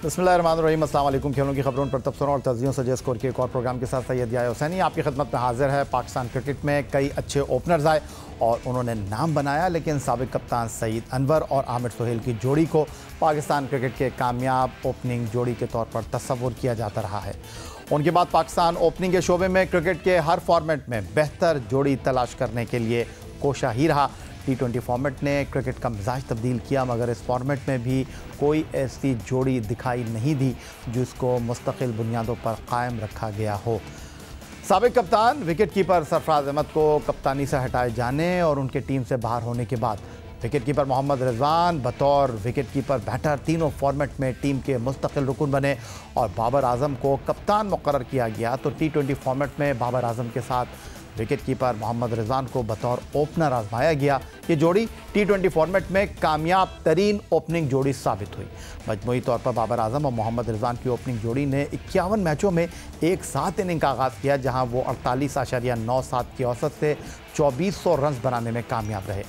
बिस्मिल्लाहिर्रहमानिर्रहीम। अस्सलाम वालेकुम। खेलों की खबरों पर तबसरों और तज़ियों से स्कोर के एक और प्रोग्राम के साथ सैयद याया हुसैनी आपकी खिदमत में हाजिर है। पाकिस्तान क्रिकेट में कई अच्छे ओपनर्स आए और उन्होंने नाम बनाया, लेकिन साबिक कप्तान सईद अनवर और आमिर सुहेल की जोड़ी को पाकिस्तान क्रिकेट के कामयाब ओपनिंग जोड़ी के तौर पर तस्वुर किया जाता रहा है। उनके बाद पाकिस्तान ओपनिंग के शोबे में क्रिकेट के हर फॉर्मेट में बेहतर जोड़ी तलाश करने के लिए कोशा ही रहा। T20 फॉर्मेट ने क्रिकेट का मिजाज तब्दील किया, मगर इस फॉर्मेट में भी कोई ऐसी जोड़ी दिखाई नहीं दी जिसको मुस्तकिल बुनियादों पर कायम रखा गया हो। साबिक कप्तान विकेट कीपर सरफराज अहमद को कप्तानी से हटाए जाने और उनके टीम से बाहर होने के बाद विकेट कीपर मोहम्मद रिजवान बतौर विकेट कीपर बैटर तीनों फॉर्मेट में टीम के मुस्तकिल रुकन बने और बाबर आजम को कप्तान मुकर्रर किया गया। तो T20 फॉर्मेट में बाबर आजम के साथ विकेट कीपर मोहम्मद रिजवान को बतौर ओपनर आजमाया गया। ये जोड़ी T20 फॉर्मेट में कामयाब तरीन ओपनिंग जोड़ी साबित हुई। मजमूई तौर पर बाबर आजम और मोहम्मद रिजवान की ओपनिंग जोड़ी ने 51 मैचों में एक साथ इनिंग का आगाज़ किया, जहां वो 48.97 की औसत से 2400 रन बनाने में कामयाब रहे।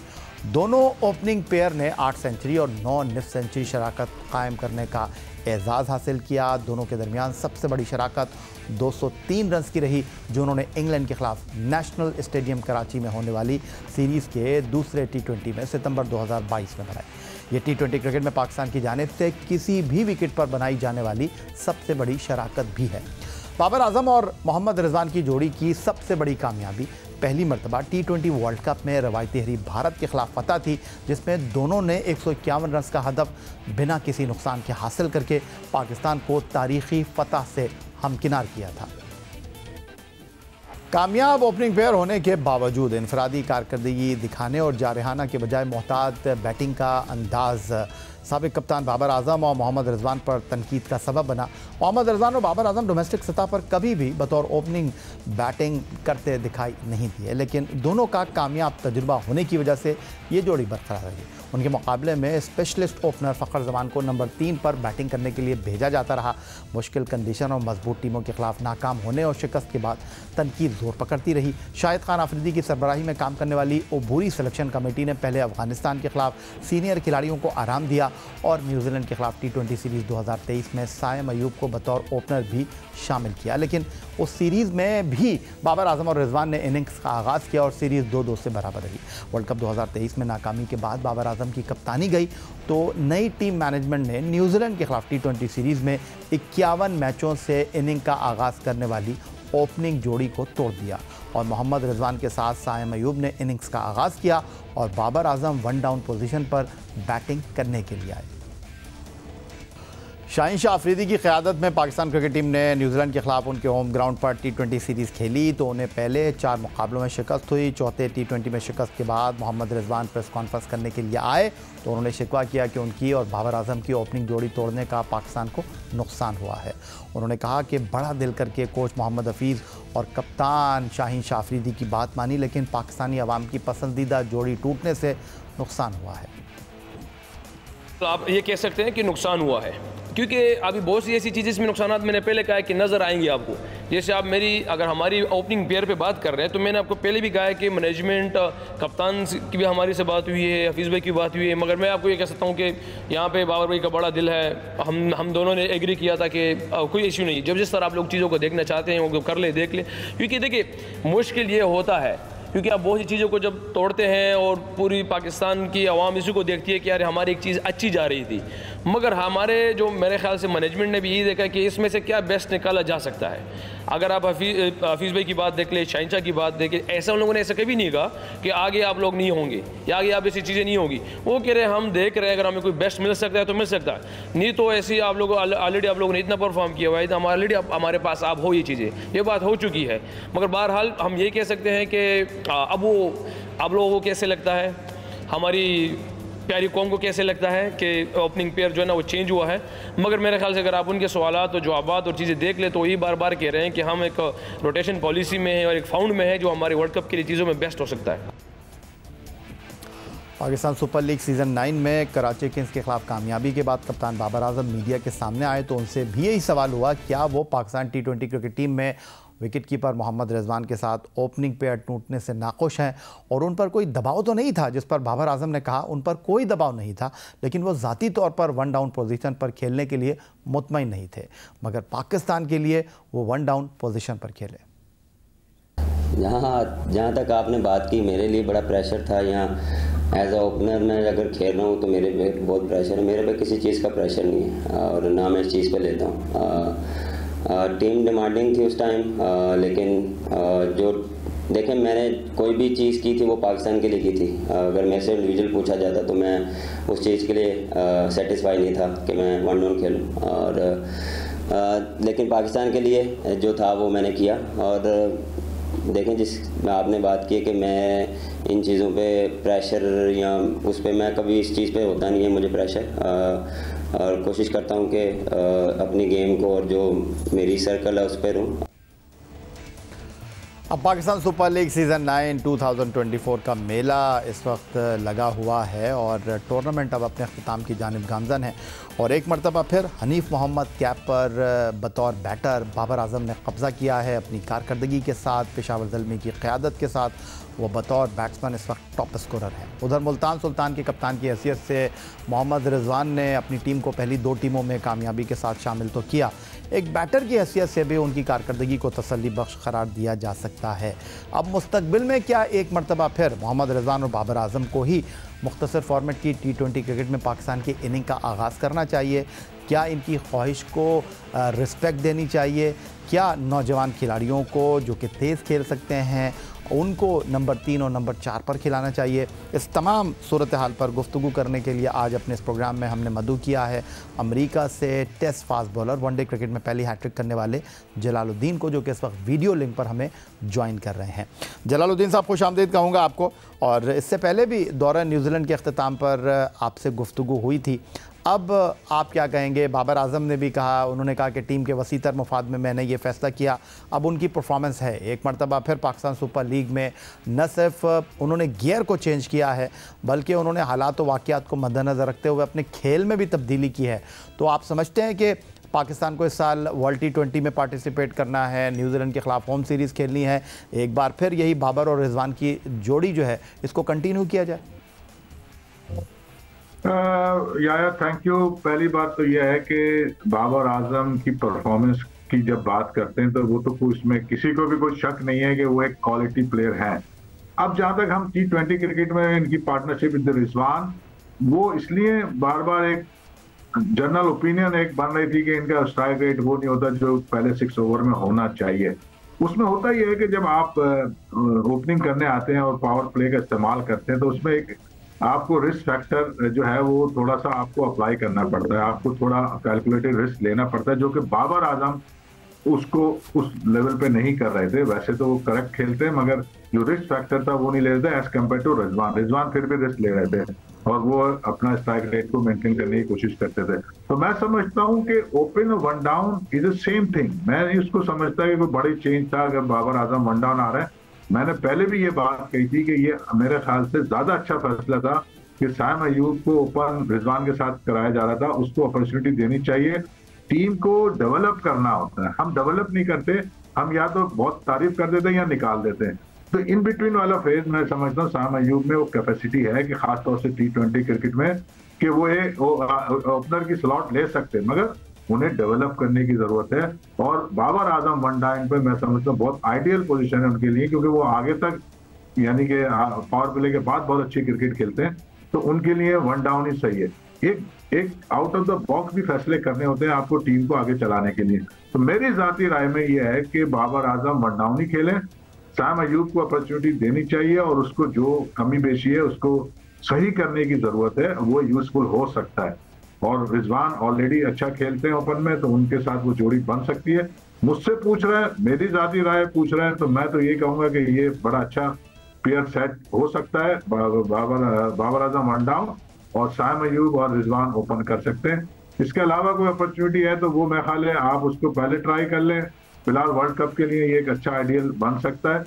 दोनों ओपनिंग पेयर ने 8 सेंचुरी और 9 निफ सेंचुरी शराकत कायम करने का एजाज़ हासिल किया। दोनों के दरमियान सबसे बड़ी शराकत 203 रन की रही, जो उन्होंने इंग्लैंड के खिलाफ नेशनल स्टेडियम कराची में होने वाली सीरीज़ के दूसरे T20 में सितंबर 2022 में बनाई। ये T20 क्रिकेट में पाकिस्तान की जानिब से किसी भी विकेट पर बनाई जाने वाली सबसे बड़ी शराकत भी है। बाबर आजम और मोहम्मद रिजवान की जोड़ी की सबसे बड़ी कामयाबी पहली मरतबा T20 वर्ल्ड कप में रवायती हरीफ भारत के खिलाफ फतह थी, जिसमें दोनों ने 151 रन का हदफ बिना किसी नुकसान के हासिल करके पाकिस्तान को तारीखी फतह से हमकिनार किया था। कामयाब ओपनिंग पेयर होने के बावजूद इनफरादी कारकर्दगी दिखाने और जारहाना के बजाय मोहतात बैटिंग का अंदाज साबिक कप्तान बाबर आजम और मोहम्मद रिजवान पर तनकीद का सबब बना। मोहम्मद रिजवान और बाबर आजम डोमेस्टिक सतह पर कभी भी बतौर ओपनिंग बैटिंग करते दिखाई नहीं दिए, लेकिन दोनों का कामयाब तजुर्बा होने की वजह से ये जोड़ी बरकरार रही। उनके मुकाबले में स्पेशलिस्ट ओपनर फ़खर जमान को नंबर 3 पर बैटिंग करने के लिए भेजा जाता रहा। मुश्किल कंडीशन और मजबूत टीमों के खिलाफ नाकाम होने और शिकस्त के बाद तनकीद जोर पकड़ती रही। शाहिद खान आफरीदी की सरबराही में काम करने वाली अबूरी सिलेक्शन कमेटी ने पहले अफगानिस्तान के खिलाफ सीनियर खिलाड़ियों को आराम दिया और न्यूजीलैंड के खिलाफ T20 सीरीज़ 2023 में सायम अयूब को बतौर ओपनर भी शामिल किया, लेकिन उस सीरीज़ में भी बाबर आजम और रिजवान ने इनिंग्स का आगाज़ किया और सीरीज़ 2-2 से बराबर रही। वर्ल्ड कप 2023 में नाकामी के बाद बाबर आजम की कप्तानी गई तो नई टीम मैनेजमेंट ने न्यूजीलैंड के खिलाफ T20 सीरीज़ में 51 मैचों से इनिंग का आगाज़ करने वाली ओपनिंग जोड़ी को तोड़ दिया और मोहम्मद रिजवान के साथ सायम अयूब ने इनिंग्स का आगाज़ किया और बाबर आजम 1 डाउन पोजीशन पर बैटिंग करने के लिए आए। शाहीन शाह अफरीदी की क़यादत में पाकिस्तान क्रिकेट टीम ने न्यूजीलैंड के खिलाफ उनके होम ग्राउंड पर T20 सीरीज़ खेली तो उन्हें पहले 4 मुकाबलों में शिकस्त हुई। चौथे T20 में शिकस्त के बाद मोहम्मद रिजवान प्रेस कॉन्फ्रेंस करने के लिए आए तो उन्होंने शिकवा किया कि उनकी और बाबर आजम की ओपनिंग जोड़ी तोड़ने का पाकिस्तान को नुकसान हुआ है। उन्होंने कहा कि बड़ा दिल करके कोच मोहम्मद हफीज़ और कप्तान शाहीन शाह अफरीदी की बात मानी, लेकिन पाकिस्तानी अवाम की पसंदीदा जोड़ी टूटने से नुकसान हुआ है। तो आप ये कह सकते हैं कि नुकसान हुआ है, क्योंकि अभी बहुत सी ऐसी चीज़ें इसमें नुकसानात मैंने पहले कहा है कि नज़र आएंगी आपको। जैसे आप अगर हमारी ओपनिंग पेयर पे बात कर रहे हैं तो मैंने आपको पहले भी कहा है कि मैनेजमेंट कप्तान की भी हमारी से बात हुई है, हफीज़ भाई की बात हुई है, मगर मैं आपको ये कह सकता हूँ कि यहाँ पे बाबर भाई का बड़ा दिल है। हम दोनों ने एग्री किया था कि कोई इशू नहीं, जब जिस तरह आप लोग चीज़ों को देखना चाहते हैं वो कर ले, देख ले। क्योंकि देखिए मुश्किल ये होता है क्योंकि आप बहुत सी चीज़ों को जब तोड़ते हैं और पूरी पाकिस्तान की आवाम इसी को देखती है कि यार हमारी एक चीज़ अच्छी जा रही थी, मगर हमारे जो मेरे ख्याल से मैनेजमेंट ने भी यही देखा कि इसमें से क्या बेस्ट निकाला जा सकता है। अगर आप हफीज़ भाई की बात देख ले, शाहीन शाह की बात देख ले, ऐसा उन लोगों ने ऐसा कभी नहीं कहा कि आगे आप लोग नहीं होंगे या आगे आप ऐसी चीज़ें नहीं होगी। वो कह रहे हैं हम देख रहे हैं अगर हमें कोई बेस्ट मिल सकता है तो मिल सकता है, नहीं तो ऐसी आप लोग ऑलरेडी आप लोगों ने इतना परफॉर्म किया हुआ है तो ऑलरेडी हमारे पास आप हो, ये चीज़ें ये बात हो चुकी है। मगर बहरहाल हम ये कह सकते हैं कि अब वो आप लोगों को कैसे लगता है, हमारी प्यारी कौम को कैसे लगता है कि ओपनिंग पेयर जो है ना वो चेंज हुआ है। मगर मेरे ख्याल से अगर आप उनके सवालात और जवाबात और चीज़ें देख ले तो ये बार बार कह रहे हैं कि हम एक रोटेशन पॉलिसी में है और एक फाउंड में है जो हमारे वर्ल्ड कप के लिए चीज़ों में बेस्ट हो सकता है। पाकिस्तान सुपर लीग सीज़न 9 में कराची किंग्स के खिलाफ कामयाबी के बाद कप्तान बाबर आजम मीडिया के सामने आए तो उनसे भी यही सवाल हुआ क्या वो पाकिस्तान T20 क्रिकेट टीम में विकेट कीपर मोहम्मद रिजवान के साथ ओपनिंग पेयर टूटने से नाखुश हैं और उन पर कोई दबाव तो नहीं था, जिस पर बाबर आजम ने कहा उन पर कोई दबाव नहीं था, लेकिन वो ज़ाती तौर पर वन डाउन पोजीशन पर खेलने के लिए मुतमईन नहीं थे, मगर पाकिस्तान के लिए वो वन डाउन पोजीशन पर खेले। जहाँ तक आपने बात की, मेरे लिए बड़ा प्रेशर था। यहाँ एज अ ओपनर मैं अगर खेल रहा हूँ तो मेरे पे बहुत प्रेशर है। मेरे पे किसी चीज़ का प्रेशर नहीं है और ना मैं इस चीज़ पे लेता हूँ। टीम डिमांडिंग थी उस टाइम, लेकिन जो देखें मैंने कोई भी चीज़ की थी वो पाकिस्तान के लिए की थी। अगर मेरे से इंडिविजुअल पूछा जाता तो मैं उस चीज़ के लिए सेटिस्फाई नहीं था कि मैं वन डाउन खेलूँ, और लेकिन पाकिस्तान के लिए जो था वो मैंने किया। और देखें, जिस आपने बात की कि मैं इन चीज़ों पे प्रेशर या उस पे, मैं कभी इस चीज़ पे होता नहीं है मुझे प्रेशर, और कोशिश करता हूँ कि अपनी गेम को और जो मेरी सर्कल है उस पर रहूँ। अब पाकिस्तान सुपर लीग सीज़न 9 2024 का मेला इस वक्त लगा हुआ है और टूर्नामेंट अब अपने अख्ताम की जानिब गामज़न है और एक मरतबा फिर हनीफ मोहम्मद कैप पर बतौर बैटर बाबर आजम ने कब्ज़ा किया है। अपनी कारकर्दगी के साथ, पेशावर ज़ल्मी की क़यादत के साथ वो बतौर बैट्समैन इस वक्त टॉप स्कोरर है। उधर मुल्तान सुल्तान के कप्तान की हैसियत से मोहम्मद रिजवान ने अपनी टीम को पहली 2 टीमों में कामयाबी के साथ शामिल तो किया, एक बैटर की हैसियत से भी उनकी कारकर्दगी को तसल्ली बख्श करार दिया जा सकता है। अब मुस्तकबिल में क्या एक मरतबा फिर मोहम्मद रिजवान और बाबर आजम को ही मुख्तसर फॉर्मेट की T20 क्रिकेट में पाकिस्तान की इनिंग का आगाज़ करना चाहिए? क्या इनकी ख्वाहिश को रिस्पेक्ट देनी चाहिए? क्या नौजवान खिलाड़ियों को जो कि तेज़ खेल सकते हैं उनको नंबर 3 और नंबर 4 पर खिलाना चाहिए? इस तमाम सूरत हाल पर गुफ्तगू करने के लिए आज अपने इस प्रोग्राम में हमने मदऊ किया है अमेरिका से test fast bowler, one day cricket में पहली हैट्रिक करने वाले जलालुद्दीन को, जो कि इस वक्त वीडियो लिंक पर हमें ज्वाइन कर रहे हैं। जलालुद्दीन साहब, खुश आमदीद कहूँगा आपको। और इससे पहले भी दौरा न्यूजीलैंड के अख्ताम पर आपसे गुफ्तगू हुई थी, अब आप क्या कहेंगे? बाबर आजम ने भी कहा, उन्होंने कहा कि टीम के वसीतर मफाद में मैंने ये फ़ैसला किया। अब उनकी परफॉर्मेंस है, एक मरतबा फिर पाकिस्तान सुपर लीग में न सिर्फ उन्होंने गियर को चेंज किया है, बल्कि उन्होंने हालात व वाक़यात को मद्देनज़र रखते हुए अपने खेल में भी तब्दीली की है। तो आप समझते हैं कि पाकिस्तान को इस साल वर्ल्ड T20 में पार्टिसिपेट करना है, न्यूजीलैंड के ख़िलाफ़ होम सीरीज़ खेलनी है, एक बार फिर यही बाबर और रिजवान की जोड़ी जो है इसको कंटिन्यू किया जाए? या थैंक यू। पहली बात तो यह है कि बाबर आजम की परफॉर्मेंस की जब बात करते हैं तो वो तो कोई इसमें किसी को भी कोई शक नहीं है कि वो एक क्वालिटी प्लेयर हैं। अब जहां तक हम T20 क्रिकेट में इनकी पार्टनरशिप विद रिजवान, वो इसलिए बार बार एक जनरल ओपिनियन एक बन रही थी कि इनका स्ट्राइक रेट वो नहीं होता जो पहले 6 ओवर में होना चाहिए। उसमें होता यह है कि जब आप ओपनिंग करने आते हैं और पावर प्ले का इस्तेमाल करते हैं तो उसमें एक आपको रिस्क फैक्टर जो है वो थोड़ा सा आपको अप्लाई करना पड़ता है, आपको थोड़ा कैलकुलेटेड रिस्क लेना पड़ता है, जो कि बाबर आजम उसको उस लेवल पे नहीं कर रहे थे। वैसे तो वो करेक्ट खेलते हैं मगर जो रिस्क फैक्टर था वो नहीं ले रहे थे एज कम्पेयर टू रिजवान फिर भी रिस्क ले रहे थे और वो अपना स्ट्राइक रेट को मेंटेन करने की कोशिश करते थे। तो मैं समझता हूं कि ओपन और one down is the same thing. मैं इसको समझता कि कोई बड़ी चेंज था अगर बाबर आजम वन डाउन आ रहे हैं। मैंने पहले भी ये बात कही थी कि ये मेरे ख्याल से ज्यादा अच्छा फैसला था कि साइम अयूब को ओपन रिजवान के साथ कराया जा रहा था, उसको अपॉर्चुनिटी देनी चाहिए। टीम को डेवलप करना होता है, हम डेवलप नहीं करते, हम या तो बहुत तारीफ कर देते हैं या निकाल देते हैं। तो इन बिटवीन वाला फेज मैं समझता हूँ साइम अयूब में वो कैपेसिटी है कि खासतौर से T20 क्रिकेट में कि वो ओपनर की स्लॉट ले सकते हैं, मगर उन्हें डेवलप करने की जरूरत है। और बाबर आजम वन डाउन पे मैं समझता हूँ बहुत आइडियल पोजीशन है उनके लिए, क्योंकि वो आगे तक यानी कि पावर प्ले के बाद बहुत अच्छी क्रिकेट खेलते हैं, तो उनके लिए वन डाउन ही सही है। एक आउट ऑफ द बॉक्स भी फैसले करने होते हैं आपको टीम को आगे चलाने के लिए। तो मेरी जाती राय में यह है कि बाबर आजम वन डाउन ही खेलें, साइम अयूब को अपॉर्चुनिटी देनी चाहिए और उसको जो कमी बेशी है उसको सही करने की जरूरत है, वो यूजफुल हो सकता है। और रिजवान ऑलरेडी अच्छा खेलते हैं ओपन में, तो उनके साथ वो जोड़ी बन सकती है। मुझसे पूछ रहे हैं, मेरी जाती राय पूछ रहे हैं, तो मैं तो ये कहूंगा कि ये बड़ा अच्छा पेयर सेट हो सकता है। बाबर आजम वन डाउन और साइम अयूब और रिजवान ओपन कर सकते हैं। इसके अलावा कोई अपॉर्चुनिटी है तो वो मैं ख्याल है आप उसको पहले ट्राई कर लें। फिलहाल वर्ल्ड कप के लिए ये एक अच्छा आइडियल बन सकता है।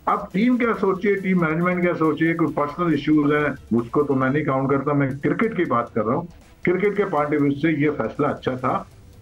अब टीम क्या सोचिए, टीम मैनेजमेंट क्या सोचिए, कोई पर्सनल इश्यूज हैं उसको तो मैं नहीं काउंट करता, मैं क्रिकेट की बात कर रहा हूँ। क्रिकेट के पॉइंट ऑफ व्यू से ये फैसला अच्छा था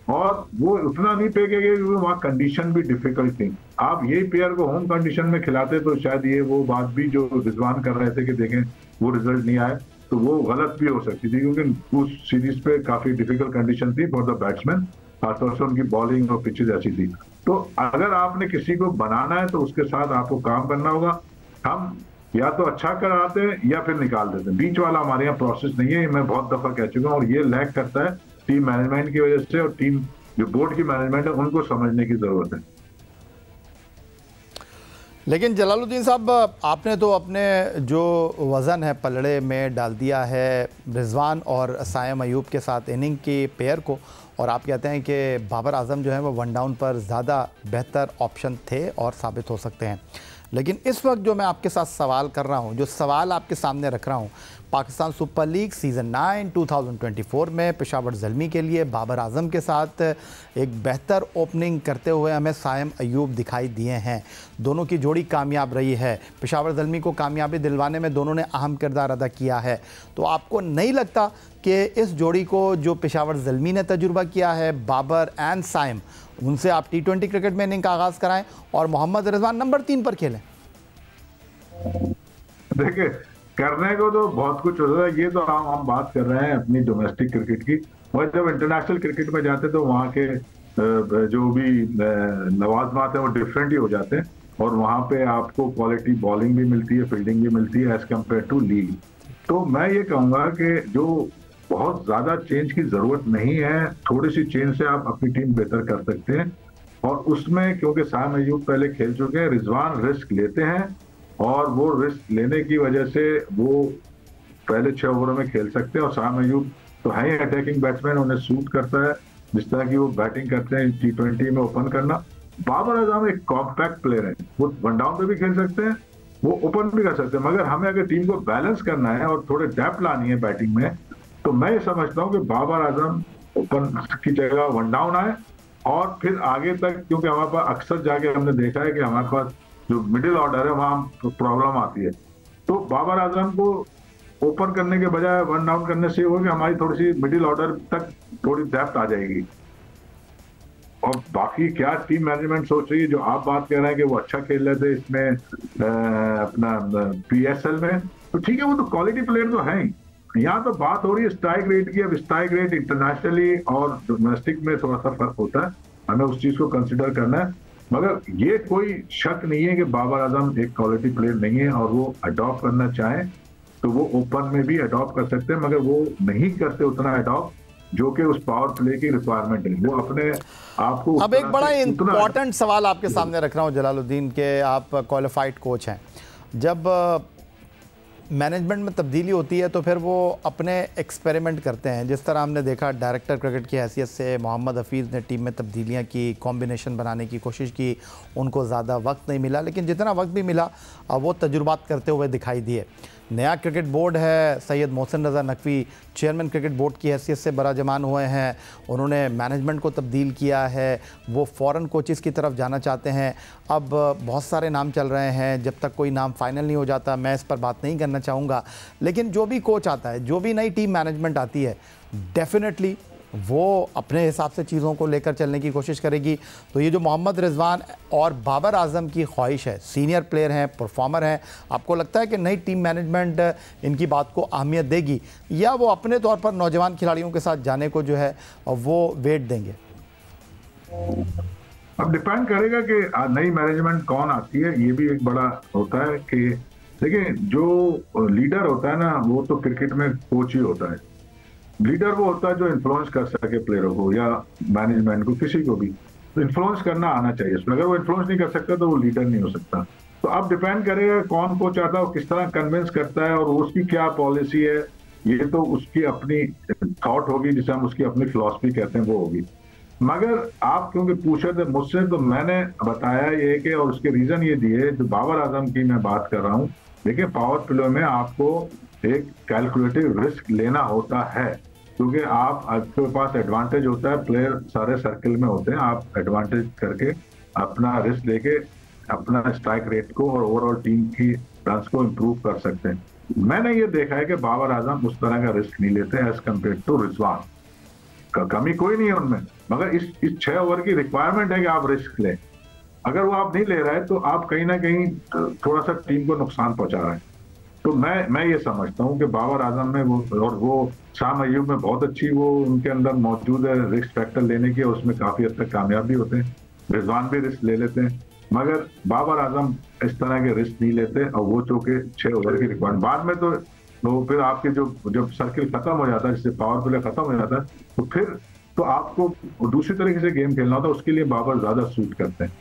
और वो उतना नहीं फेंकेंगे क्योंकि वहाँ कंडीशन भी डिफिकल्ट थी। आप यही प्लेयर को होम कंडीशन में खिलाते तो शायद ये वो बात भी जो रिजवान कर रहे थे कि देखें वो रिजल्ट नहीं आए, तो वो गलत भी हो सकती थी, क्योंकि उस सीरीज पे काफी डिफिकल्ट कंडीशन थी फॉर द बैट्समैन, खासतौर से उनकी बॉलिंग और पिचेज ऐसी थी। तो अगर आपने किसी को बनाना है तो उसके साथ आपको काम करना होगा। हम या तो अच्छा कराते हैं या फिर निकाल देते हैं, बीच वाला हमारे यहाँ प्रोसेस नहीं है, मैं बहुत दफा कह चुका हूँ। और ये लैक करता है टीम मैनेजमेंट की वजह से, और टीम जो बोर्ड की मैनेजमेंट है उनको समझने की जरूरत है। लेकिन जलालुद्दीन साहब, आपने तो अपने जो वज़न है पलड़े में डाल दिया है रिजवान और साइम अयूब के साथ इनिंग के पेयर को, और आप कहते हैं कि बाबर आजम जो है वो वन डाउन पर ज़्यादा बेहतर ऑप्शन थे और साबित हो सकते हैं। लेकिन इस वक्त जो मैं आपके साथ सवाल कर रहा हूं, जो सवाल आपके सामने रख रहा हूं, पाकिस्तान सुपर लीग सीज़न 9 2024 में पेशावर ज़ल्मी के लिए बाबर आजम के साथ एक बेहतर ओपनिंग करते हुए हमें साइम अयूब दिखाई दिए हैं। दोनों की जोड़ी कामयाब रही है, पेशावर ज़ल्मी को कामयाबी दिलवाने में दोनों ने अहम किरदार अदा किया है। तो आपको नहीं लगता कि इस जोड़ी को जो पेशावर ज़ल्मी ने तजुर्बा किया है, बाबर एंड साइम, उनसे आप T20 क्रिकेट में इनिंग का आगाज़ कराएं और मोहम्मद रिजवान नंबर 3 पर खेलें? देखिए, करने को तो बहुत कुछ होता है, ये तो हम बात कर रहे हैं अपनी डोमेस्टिक क्रिकेट की। और जब इंटरनेशनल क्रिकेट में जाते तो वहाँ के जो भी लवाजमात हैं वो डिफरेंट ही हो जाते हैं, और वहाँ पे आपको क्वालिटी बॉलिंग भी मिलती है, फील्डिंग भी मिलती है एज कम्पेयर टू लीग। तो मैं ये कहूँगा कि जो बहुत ज्यादा चेंज की जरूरत नहीं है, थोड़ी सी चेंज से आप अपनी टीम बेहतर कर सकते हैं। और उसमें क्योंकि साइम अयूब पहले खेल चुके हैं, रिजवान रिस्क लेते हैं, और वो रिस्क लेने की वजह से वो पहले 6 ओवरों में खेल सकते हैं। और साइम अयूब तो है ही अटैकिंग बैट्समैन, उन्हें सूट करता है जिस तरह की वो बैटिंग करते हैं T20 में ओपन करना। बाबर आजम एक कॉम्पैक्ट प्लेयर है, वो वन डाउन पे भी खेल सकते हैं, वो ओपन भी कर सकते हैं, मगर हमें अगर टीम को बैलेंस करना है और थोड़े डेप्थ लानी है बैटिंग में, तो मैं ये समझता हूँ कि बाबर आजम ओपन की जगह वन डाउन आए और फिर आगे तक, क्योंकि हमारे पास अक्सर जाके हमने देखा है कि हमारे पास जो मिडिल ऑर्डर है वहां प्रॉब्लम आती है। तो बाबर आजम को ओपन करने के बजाय वन डाउन करने से होगा कि हमारी थोड़ी सी मिडिल ऑर्डर तक थोड़ी डेप्थ आ जाएगी। और बाकी क्या टीम मैनेजमेंट सोच रही है, जो आप बात कर रहे हैं कि वो अच्छा खेल रहे थे इसमें अपना PSL में, तो ठीक है, वो तो क्वालिटी प्लेयर तो है ही। यहाँ तो बात हो रही है स्ट्राइक रेट की। अब स्ट्राइक रेट इंटरनेशनली और डोमेस्टिक में थोड़ा सा फर्क होता है, हमें उस चीज को कंसिडर करना है। मगर ये कोई शक नहीं है कि बाबर आजम एक क्वालिटी प्लेयर नहीं है, और वो अडॉप्ट करना चाहें तो वो ओपन में भी अडॉप्ट कर सकते हैं, मगर वो नहीं करते उतना अडॉप्ट जो कि उस पावर प्ले की रिक्वायरमेंट है। वो अपने आप को अब एक बड़ा इंपॉर्टेंट सवाल आपके सामने रख रहा हूँ जलालुद्दीन, के आप क्वालिफाइड कोच हैं, जब मैनेजमेंट में तब्दीली होती है तो फिर वो अपने एक्सपेरिमेंट करते हैं। जिस तरह हमने देखा डायरेक्टर क्रिकेट की हैसियत से मोहम्मद हफीज़ ने टीम में तब्दीलियां की, कॉम्बिनेशन बनाने की कोशिश की, उनको ज़्यादा वक्त नहीं मिला, लेकिन जितना वक्त भी मिला वो तजुर्बात करते हुए दिखाई दिए। नया क्रिकेट बोर्ड है, सैयद मोहसिन रज़ा नकवी चेयरमैन क्रिकेट बोर्ड की हैसियत से बराजमान हुए हैं, उन्होंने मैनेजमेंट को तब्दील किया है, वो फ़ॉरेन कोचेज़ की तरफ जाना चाहते हैं। अब बहुत सारे नाम चल रहे हैं, जब तक कोई नाम फाइनल नहीं हो जाता मैं इस पर बात नहीं करना चाहूँगा, लेकिन जो भी कोच आता है, जो भी नई टीम मैनेजमेंट आती है, डेफिनेटली वो अपने हिसाब से चीज़ों को लेकर चलने की कोशिश करेगी। तो ये जो मोहम्मद रिजवान और बाबर आजम की ख्वाहिश है, सीनियर प्लेयर हैं, परफॉर्मर हैं, आपको लगता है कि नई टीम मैनेजमेंट इनकी बात को अहमियत देगी, या वो अपने तौर पर नौजवान खिलाड़ियों के साथ जाने को जो है वो वेट देंगे? अब डिपेंड करेगा कि नई मैनेजमेंट कौन आती है। ये भी एक बड़ा होता है कि देखिए, जो लीडर होता है ना, वो तो क्रिकेट में कोच ही होता है। लीडर वो होता है जो इन्फ्लुएंस कर सके प्लेयरों को या मैनेजमेंट को, किसी को भी। तो इन्फ्लुएंस करना आना चाहिए उसमें। अगर वो इन्फ्लुएंस नहीं कर सकता तो वो लीडर नहीं हो सकता। तो अब डिपेंड करेगा कौन कोच आता है और किस तरह कन्विंस करता है और उसकी क्या पॉलिसी है। ये तो उसकी अपनी थॉट होगी, जिसे हम उसकी अपनी फिलॉसफी कहते हैं, वो होगी। मगर आप क्योंकि पूछे थे मुझसे, तो मैंने बताया ये कि, और उसके रीजन ये दिए, जो बाबर आजम की मैं बात कर रहा हूँ। देखिए, पावर प्ले में आपको एक कैलकुलेटिव रिस्क लेना होता है, क्योंकि आपके पास एडवांटेज होता है, प्लेयर सारे सर्कल में होते हैं, आप एडवांटेज करके अपना रिस्क लेके अपना स्ट्राइक रेट को और ओवरऑल टीम की रन्स को इम्प्रूव कर सकते हैं। मैंने ये देखा है कि बाबर आजम उस तरह का रिस्क नहीं लेते एज कम्पेयर टू रिजवान। कमी कोई नहीं है उनमें, मगर इस 6 ओवर की रिक्वायरमेंट है कि आप रिस्क लें। अगर वो आप नहीं ले रहे हैं तो आप कहीं ना कहीं थोड़ा सा टीम को नुकसान पहुंचा रहे हैं। तो मैं ये समझता हूं कि बाबर आजम में वो शाम अयूब में बहुत अच्छी वो उनके अंदर मौजूद है रिस्क फैक्टर लेने की, उसमें काफी हद तक कामयाब भी होते हैं। रिजवान भी रिस्क ले लेते हैं, मगर बाबर आजम इस तरह के रिस्क नहीं लेते और वो चूंकि 6 ओवर की रिक्वायरमेंट बाद में तो फिर आपके जब सर्किल खत्म हो जाता है, जिससे पावर प्ले खत्म हो जाता है, तो फिर तो आपको दूसरी तरीके से गेम खेलना होता है, उसके लिए बाबर ज्यादा सूट करते हैं।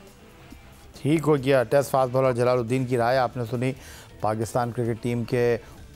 ठीक हो गया। टेस्ट फास्ट बॉलर जलालुद्दीन की राय आपने सुनी। पाकिस्तान क्रिकेट टीम के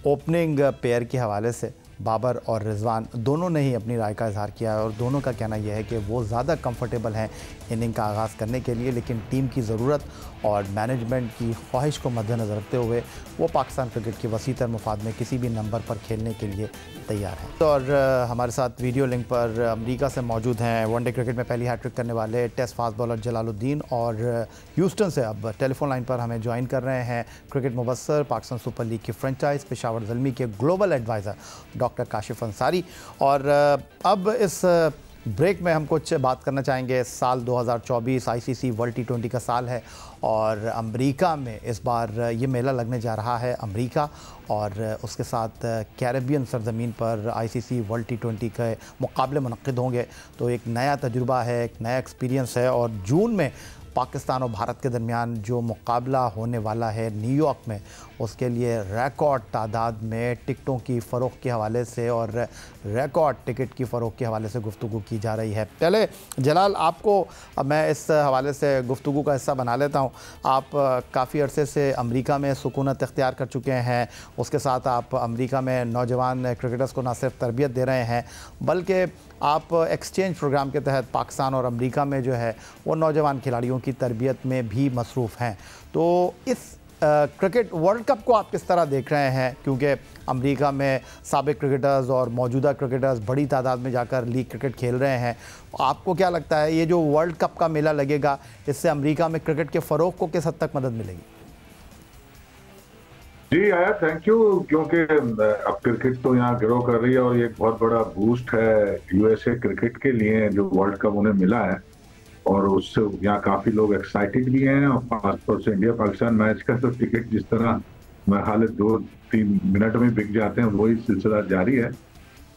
ओपनिंग पेयर के हवाले से बाबर और रिजवान दोनों ने ही अपनी राय का इजहार किया है और दोनों का कहना यह है कि वो ज़्यादा कंफर्टेबल हैं इनिंग का आगाज़ करने के लिए, लेकिन टीम की ज़रूरत और मैनेजमेंट की ख्वाहिश को मद्देनज़र रखते हुए वो पाकिस्तान क्रिकेट के वसीतर मुफाद में किसी भी नंबर पर खेलने के लिए तैयार हैं। तो और हमारे साथ वीडियो लिंक पर अमेरिका से मौजूद हैं वनडे क्रिकेट में पहली हैट्रिक करने वाले टेस्ट फास्ट बॉलर जलालुद्दीन, और ह्यूस्टन से अब टेलीफोन लाइन पर हमें ज्वाइन कर रहे हैं cricket Mubassar, Pakistan super league की फ्रेंचाइज पेशावर ज़ल्मी के global adviser doctor Kashif Ansari. और अब इस ब्रेक में हम कुछ बात करना चाहेंगे। साल 2024 आईसीसी वर्ल्ड T20 का साल है और अमेरिका में इस बार ये मेला लगने जा रहा है। अमेरिका और उसके साथ कैरेबियन सरजमीन पर आईसीसी वर्ल्ड T20 के मुकाबले मुनक्किद होंगे, तो एक नया तजुर्बा है, एक नया एक्सपीरियंस है। और जून में पाकिस्तान और भारत के दरमियान जो मुकाबला होने वाला है न्यूयॉर्क में, उसके लिए रिकॉर्ड तादाद में टिकटों की फ़रोख्त के हवाले से और रिकॉर्ड टिकट की फ़रोख्त के हवाले से गुफ्तगू की जा रही है। पहले जलाल, आपको मैं इस हवाले से गुफ्तगू का हिस्सा बना लेता हूँ। आप काफ़ी अरसे से अमेरिका में सुकूनत इख्तियार कर चुके हैं, उसके साथ आप अमेरिका में नौजवान क्रिकेटर्स को न सिर्फ तरबियत दे रहे हैं बल्कि आप एक्सचेंज प्रोग्राम के तहत पाकिस्तान और अमेरिका में जो है वो नौजवान खिलाड़ियों की तरबियत में भी मसरूफ़ हैं। तो इस क्रिकेट वर्ल्ड कप को आप किस तरह देख रहे हैं, क्योंकि अमेरिका में साबिक क्रिकेटर्स और मौजूदा क्रिकेटर्स बड़ी तादाद में जाकर लीग क्रिकेट खेल रहे हैं। आपको क्या लगता है ये जो वर्ल्ड कप का मेला लगेगा, इससे अमेरिका में क्रिकेट के फ़रोग़ को किस हद तक मदद मिलेगी? जी आया, थैंक यू। क्योंकि अब क्रिकेट तो यहाँ ग्रो कर रही है और ये एक बहुत बड़ा बूस्ट है यूएसए क्रिकेट के लिए जो वर्ल्ड कप उन्हें मिला है, और उससे यहाँ काफी लोग एक्साइटेड भी हैं। और खासतौर से इंडिया पाकिस्तान मैच का तो टिकट जिस तरह मेरे ख्याल 2-3 मिनट में बिक जाते हैं, वही सिलसिला जारी है।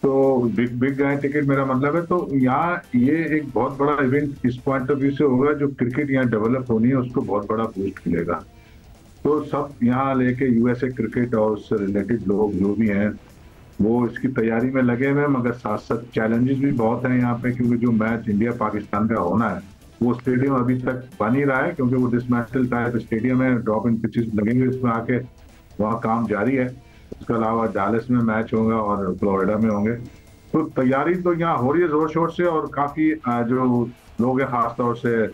तो बिक गए टिकट, मेरा मतलब है। तो यहाँ ये एक बहुत बड़ा इवेंट इस पॉइंट ऑफ व्यू से होगा, जो क्रिकेट यहाँ डेवलप होनी है उसको बहुत बड़ा बूस्ट मिलेगा। तो सब यहाँ लेके यूएसए क्रिकेट और उससे रिलेटेड लोग जो भी हैं वो इसकी तैयारी में लगे हुए हैं, मगर साथ साथ चैलेंजेस भी बहुत हैं यहाँ पे, क्योंकि जो मैच इंडिया पाकिस्तान का होना है वो स्टेडियम अभी तक बन ही रहा है, क्योंकि वो डिसमेंटल टाइप स्टेडियम है, ड्रॉप इन पिचेस लगेंगे इसमें आके, वहाँ काम जारी है। उसके अलावा डालस में मैच होगा और फ्लोरिडा में होंगे। तो तैयारी तो यहाँ हो रही है जोर शोर से, और काफी जो लोग हैं खासतौर से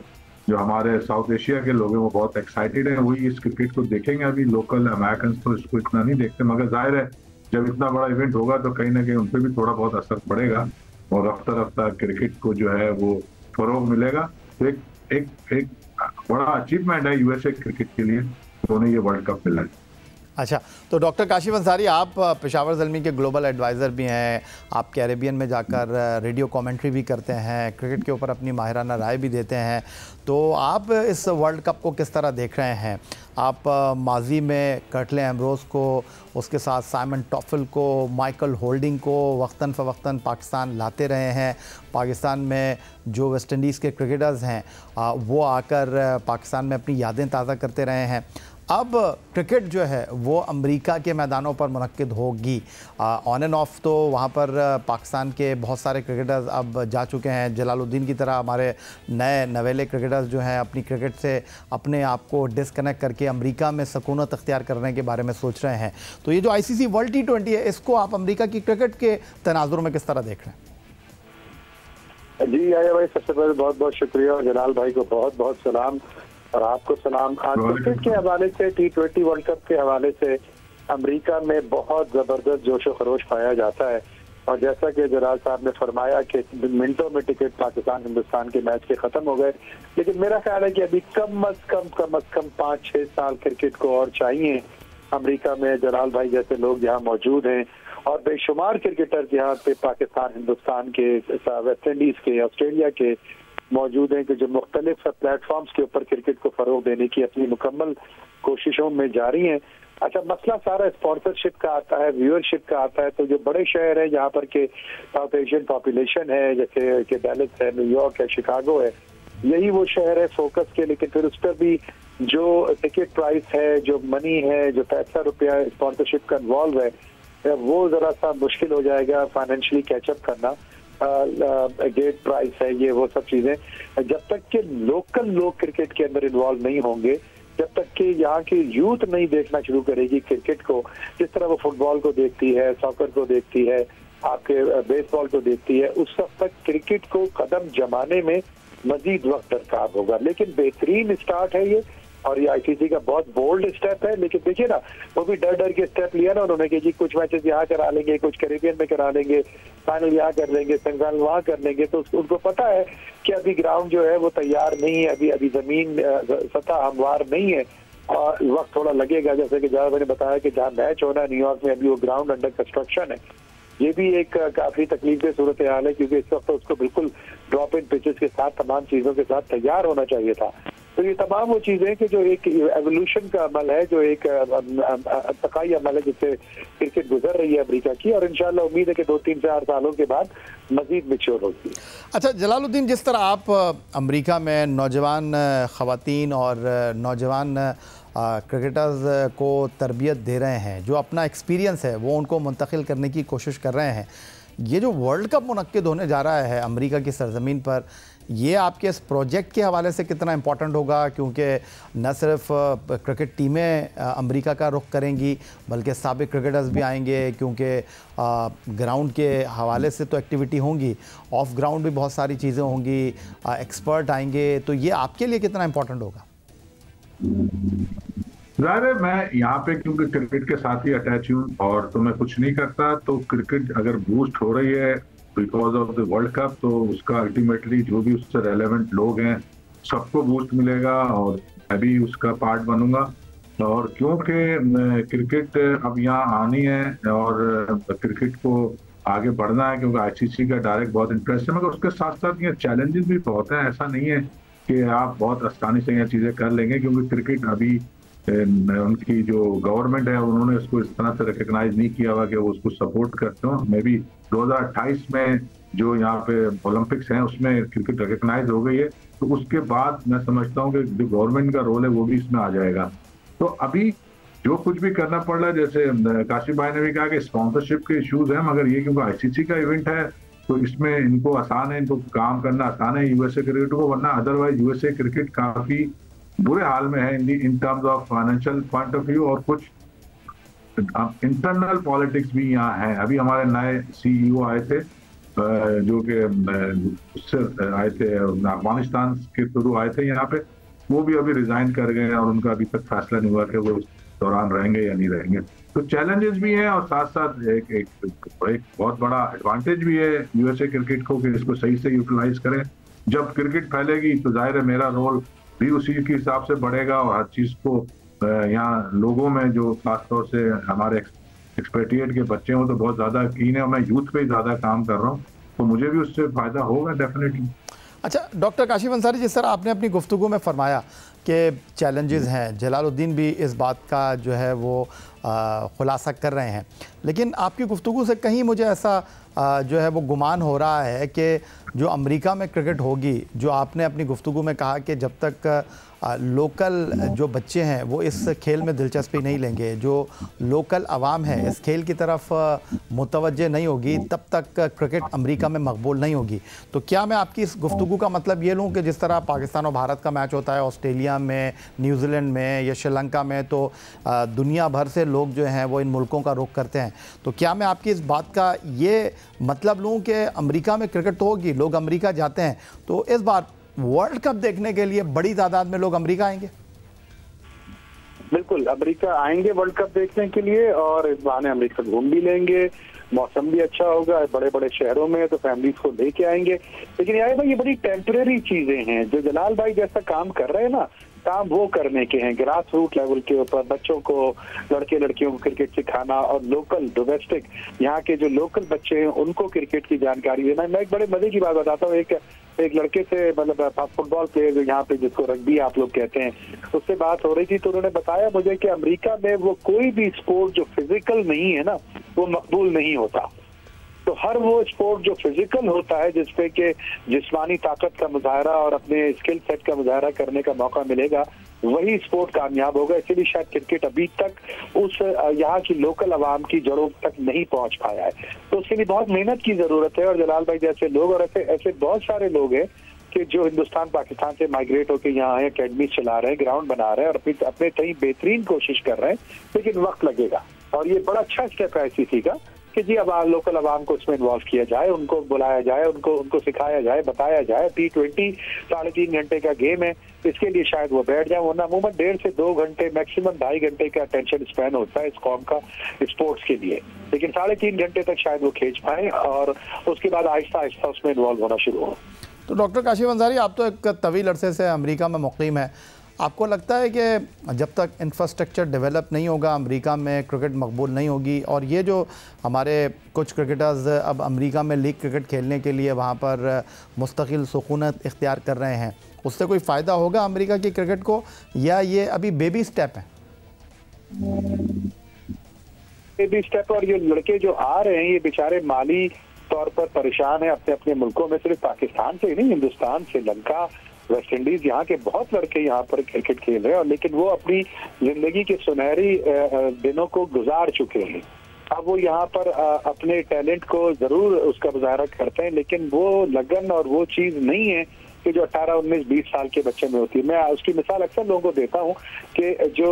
जो हमारे साउथ एशिया के लोग हैं वो बहुत एक्साइटेड हैं, वही इस क्रिकेट को देखेंगे। अभी लोकल अमेरिकन तो इसको इतना नहीं देखते, मगर जाहिर है जब इतना बड़ा इवेंट होगा तो कहीं ना कहीं उन पर भी थोड़ा बहुत असर पड़ेगा और रफ्ता रफ्ता क्रिकेट को जो है वो फरोग मिलेगा। तो एक बड़ा अचीवमेंट है यूएसए क्रिकेट के लिए तो उन्हें ये वर्ल्ड कप मिला है। अच्छा, तो डॉक्टर काशिफ अंसारी, आप पेशावर ज़ल्मी के ग्लोबल एडवाइज़र भी हैं, आप कैरेबियन में जाकर रेडियो कमेंट्री भी करते हैं, क्रिकेट के ऊपर अपनी माहिराना राय भी देते हैं। तो आप इस वर्ल्ड कप को किस तरह देख रहे हैं? आप माजी में कर्टले एम्ब्रोस को, उसके साथ साइमन टॉफल को, माइकल होल्डिंग को वक्तन फ़वक्तन पाकिस्तान लाते रहे हैं। पाकिस्तान में जो वेस्ट इंडीज़ के क्रिकेटर्स हैं वो आकर पाकिस्तान में अपनी यादें ताज़ा करते रहे हैं। अब क्रिकेट जो है वो अमेरिका के मैदानों पर मुनक्किद होगी। ऑन एंड ऑफ तो वहाँ पर पाकिस्तान के बहुत सारे क्रिकेटर्स अब जा चुके हैं। जलालुद्दीन की तरह हमारे नए नवेले क्रिकेटर्स जो हैं अपनी क्रिकेट से अपने आप को डिस्कनेक्ट करके अमेरिका में सुकूनत अख्तियार करने के बारे में सोच रहे हैं। तो ये जो आईसीसी वर्ल्ड T20 है, इसको आप अमेरिका की क्रिकेट के तनाजुर में किस तरह देख रहे हैं? जी आया भाई, सबसे पहले बहुत बहुत शुक्रिया, और जलाल भाई को बहुत बहुत सलाम और आपको सलाम। आज क्रिकेट के हवाले से, T20 वर्ल्ड कप के हवाले से अमेरिका में बहुत जबरदस्त जोश व खरोश पाया जाता है। और जैसा कि जलाल साहब ने फरमाया कि मिनटों में टिकट पाकिस्तान हिंदुस्तान के मैच के खत्म हो गए, लेकिन मेरा ख्याल है कि अभी कम अज कम 5-6 साल क्रिकेट को और चाहिए अमेरिका में। जलाल भाई जैसे लोग यहाँ मौजूद हैं और बेशुमार क्रिकेटर यहाँ पे पाकिस्तान, हिंदुस्तान के, वेस्ट इंडीज के, ऑस्ट्रेलिया के मौजूद हैं कि जो मुख्तलिफ प्लेटफॉर्म्स के ऊपर क्रिकेट को फरोग देने की अपनी मुकम्मल कोशिशों में जारी हैं। अच्छा, मसला सारा स्पॉन्सरशिप का आता है, व्यूअरशिप का आता है। तो जो बड़े शहर है जहाँ पर के साउथ एशियन पॉपुलेशन है, जैसे कि डैलस है, न्यूयॉर्क है, शिकागो है, यही वो शहर है फोकस के। लेकिन फिर उस पर भी जो टिकट प्राइस है, जो मनी है, जो पैसा रुपया स्पॉन्सरशिप का इन्वॉल्व है, वो जरा सा मुश्किल हो जाएगा फाइनेंशियली कैचअप करना। गेट प्राइस है, ये वो सब चीजें जब तक के लोकल लोग क्रिकेट के अंदर इन्वॉल्व नहीं होंगे, जब तक कि यहाँ की यूथ नहीं देखना शुरू करेगी क्रिकेट को जिस तरह वो फुटबॉल को देखती है, सॉकर को देखती है, आपके बेसबॉल को देखती है, उस वक्त तक क्रिकेट को कदम जमाने में मजीद वक्त दरकार होगा। लेकिन बेहतरीन स्टार्ट है ये, और ये आईसीसी का बहुत बोल्ड स्टेप है। लेकिन देखिए ना, वो भी डर डर के स्टेप लिया ना उन्होंने कि जी कुछ मैचेस यहाँ करा लेंगे, कुछ कैरेबियन में करा लेंगे, फाइनल यहाँ कर लेंगे, सेमीफाइनल वहाँ कर लेंगे। तो उनको पता है कि अभी ग्राउंड जो है वो तैयार नहीं है, अभी जमीन सतह हमवार नहीं है और वक्त थोड़ा लगेगा। जैसे कि जहाँ मैंने बताया कि जहाँ मैच होना है न्यूयॉर्क में, अभी वो ग्राउंड अंडर कंस्ट्रक्शन है। ये भी एक काफी तकलीफदेह सूरत हाल है, क्योंकि इस वक्त उसको बिल्कुल ड्रॉप इन पिचेस के साथ तमाम चीजों के साथ तैयार होना चाहिए था। तो ये तमाम वो चीजें कि जो एक एवोल्यूशन का अमल है, जो एक तकाई अमल है जिससे क्रिकेट गुजर रही है अमेरिका की, और इंशाल्लाह उम्मीद है कि 2-3-4 सालों के बाद मजीद मैच्योर होगी। अच्छा जलालुद्दीन, जिस तरह आप अमेरिका में नौजवान ख़वातीन और नौजवान क्रिकेटर्स को तरबियत दे रहे हैं, जो अपना एक्सपीरियंस है वो उनको मुंतकिल करने की कोशिश कर रहे हैं, ये जो वर्ल्ड कप मुनक्किद होने जा रहा है अमेरिका की सरजमीन पर, ये आपके इस प्रोजेक्ट के हवाले से कितना इम्पोर्टेंट होगा? क्योंकि न सिर्फ क्रिकेट टीमें अमेरिका का रुख करेंगी बल्कि साबिक क्रिकेटर्स भी आएंगे, क्योंकि ग्राउंड के हवाले से तो एक्टिविटी होंगी, ऑफ ग्राउंड भी बहुत सारी चीज़ें होंगी, एक्सपर्ट आएंगे। तो ये आपके लिए कितना इम्पोर्टेंट होगा? ज़ाहिर है मैं यहाँ पे क्योंकि क्रिकेट के साथ ही अटैच हूँ, और तो मैं कुछ नहीं करता, तो क्रिकेट अगर बूस्ट हो रही है because of the world cup, तो उसका अल्टीमेटली जो भी उससे रेलेवेंट लोग हैं सबको बूस्ट मिलेगा, और मैं भी उसका पार्ट बनूंगा। और क्योंकि क्रिकेट अब यहाँ आनी है और क्रिकेट को आगे बढ़ना है, क्योंकि आईसीसी का डायरेक्ट बहुत इंटरेस्ट है, मगर उसके साथ साथ ये चैलेंजेस भी बहुत हैं। ऐसा नहीं है कि आप बहुत आसानी से ये चीज़ें कर लेंगे, क्योंकि क्रिकेट अभी उनकी जो गवर्नमेंट है उन्होंने उसको इस तरह से रिकग्नाइज नहीं किया हुआ कि वो उसको सपोर्ट करते हो। मे बी 2028 में जो यहाँ पे ओलंपिक्स हैं उसमें क्रिकेट रिकग्नाइज हो गई है, तो उसके बाद मैं समझता हूँ कि जो गवर्नमेंट का रोल है वो भी इसमें आ जाएगा। तो अभी जो कुछ भी करना पड़ रहा है, जैसे काशिफ भाई ने भी कहा कि स्पॉन्सरशिप के इश्यूज हैं, मगर ये क्योंकि आईसीसी का इवेंट है तो इसमें इनको आसान है, इनको काम करना आसान है यूएसए क्रिकेट को, वरना अदरवाइज यूएसए क्रिकेट काफी बुरे हाल में है in terms of financial point of view, और कुछ इंटरनल पॉलिटिक्स भी यहाँ है। अभी हमारे नए सीईओ आए थे जो कि उससे आए थे, अफगानिस्तान के थ्रू आए थे यहाँ पे, वो भी अभी रिजाइन कर गए और उनका अभी तक फैसला नहीं हुआ कि वो इस दौरान रहेंगे या नहीं रहेंगे। तो चैलेंजेस भी हैं और साथ साथ एक बहुत बड़ा एडवांटेज भी है यूएसए क्रिकेट को कि इसको सही से यूटिलाइज करें। जब क्रिकेट फैलेगी तो जाहिर है मेरा रोल भी उसी के हिसाब से बढ़ेगा, और हर चीज़ को यहाँ लोगों में जो खासतौर से हमारे एक्सपेट्रिएट के बच्चे हों तो बहुत ज़्यादा कीन है, और मैं यूथ पे ज़्यादा काम कर रहा हूँ, तो मुझे भी उससे फ़ायदा होगा डेफिनेटली। अच्छा डॉक्टर काशिफ अंसारी, जिस तरह आपने अपनी गुफ्तगू में फरमाया कि चैलेंजेस हैं, जलालुद्दीन भी इस बात का जो है वो खुलासा कर रहे हैं, लेकिन आपकी गुफ्तगू से कहीं मुझे ऐसा जो है वो गुमान हो रहा है कि जो अमेरिका में क्रिकेट होगी, जो आपने अपनी गुफ्तगू में कहा कि जब तक लोकल जो बच्चे हैं वो इस खेल में दिलचस्पी नहीं लेंगे, जो लोकल आवाम है इस खेल की तरफ मुतवज्जे नहीं होगी, तब तक क्रिकेट अमेरिका में मकबूल नहीं होगी। तो क्या मैं आपकी इस गुफ्तगू का मतलब ये लूँ कि जिस तरह पाकिस्तान और भारत का मैच होता है ऑस्ट्रेलिया में, न्यूजीलैंड में या श्रीलंका में, तो दुनिया भर से लोग जो हैं वो इन मुल्कों का रुख करते हैं, तो क्या मैं आपकी इस बात का ये मतलब लूँ कि अमेरिका में क्रिकेट तो होगी, लोग अमेरिका जाते हैं, तो इस बार वर्ल्ड कप देखने के लिए बड़ी तादाद में लोग अमेरिका आएंगे? बिल्कुल, अमेरिका आएंगे वर्ल्ड कप देखने के लिए, और इस बहाने अमेरिका घूम भी लेंगे, मौसम भी अच्छा होगा, बड़े बड़े शहरों में तो फैमिलीज को लेके आएंगे। लेकिन यार भाई ये बड़ी टेम्परेरी चीजें हैं, जो जलाल भाई जैसा काम कर रहे हैं ना, काम वो करने के हैं ग्रास रूट लेवल के ऊपर, बच्चों को, लड़के लड़कियों को क्रिकेट सिखाना और लोकल डोमेस्टिक यहाँ के जो लोकल बच्चे हैं उनको क्रिकेट की जानकारी देना। मैं एक बड़े मजे की बात बताता हूँ, एक लड़के से, मतलब फुटबॉल प्लेयर जो यहाँ पे जिसको रग्बी आप लोग कहते हैं, उससे बात हो रही थी तो उन्होंने बताया मुझे कि अमेरिका में वो कोई भी स्पोर्ट जो फिजिकल नहीं है ना वो मकबूल नहीं होता। तो हर वो स्पोर्ट जो फिजिकल होता है जिसपे के जिस्मानी ताकत का मुजाहरा और अपने स्किल सेट का मुजाहरा करने का मौका मिलेगा वही स्पोर्ट कामयाब होगा। इसीलिए शायद क्रिकेट अभी तक उस यहाँ की लोकल आवाम की जड़ों तक नहीं पहुंच पाया है। तो उसके लिए बहुत मेहनत की जरूरत है और जलाल भाई जैसे लोग और ऐसे बहुत सारे लोग हैं कि जो हिंदुस्तान पाकिस्तान से माइग्रेट होकर यहाँ आए, अकेडमी चला रहे हैं, ग्राउंड बना रहे हैं और अपने कहीं बेहतरीन कोशिश कर रहे हैं, लेकिन वक्त लगेगा। और ये बड़ा अच्छा स्टेप है ICC का कि जी अब लोकल आवाम को इसमें इन्वॉल्व किया जाए, उनको बुलाया जाए, उनको सिखाया जाए, बताया जाए। T20 3.5 घंटे का गेम है, इसके लिए शायद वो बैठ जाए, वरना अमूमन 1.5 से 2 घंटे मैक्सिमम 2.5 घंटे का अटेंशन स्पैन होता है इस कौम का स्पोर्ट्स के लिए, लेकिन 3.5 घंटे तक शायद वो खींच पाए और उसके बाद आहिस्ता आहिस्ता उसमें इन्वॉल्व होना शुरू हो। तो डॉक्टर काशिफ अंसारी, आप तो एक तवील अरसे से अमेरिका में मुक़ीम है, आपको लगता है कि जब तक इंफ्रास्ट्रक्चर डेवलप नहीं होगा अमेरिका में क्रिकेट मकबूल नहीं होगी? और ये जो हमारे कुछ क्रिकेटर्स अब अमेरिका में लीग क्रिकेट खेलने के लिए वहाँ पर मुस्तकिल सुकूनत इख्तियार कर रहे हैं, उससे कोई फ़ायदा होगा अमेरिका की क्रिकेट को, या ये अभी बेबी स्टेप है? Baby step. और ये लड़के जो आ रहे हैं ये बेचारे माली तौर पर परेशान है अपने अपने मुल्कों में, सिर्फ पाकिस्तान से नहीं, हिंदुस्तान, श्रीलंका, वेस्ट इंडीज, यहाँ के बहुत लड़के यहाँ पर क्रिकेट खेल रहे हैं और लेकिन वो अपनी जिंदगी के सुनहरी दिनों को गुजार चुके हैं। अब वो यहाँ पर अपने टैलेंट को जरूर उसका मुजाहरा करते हैं, लेकिन वो लगन और वो चीज नहीं है कि जो 18, 19, 20 साल के बच्चे में होती है। मैं उसकी मिसाल अक्सर लोगों को देता हूँ कि जो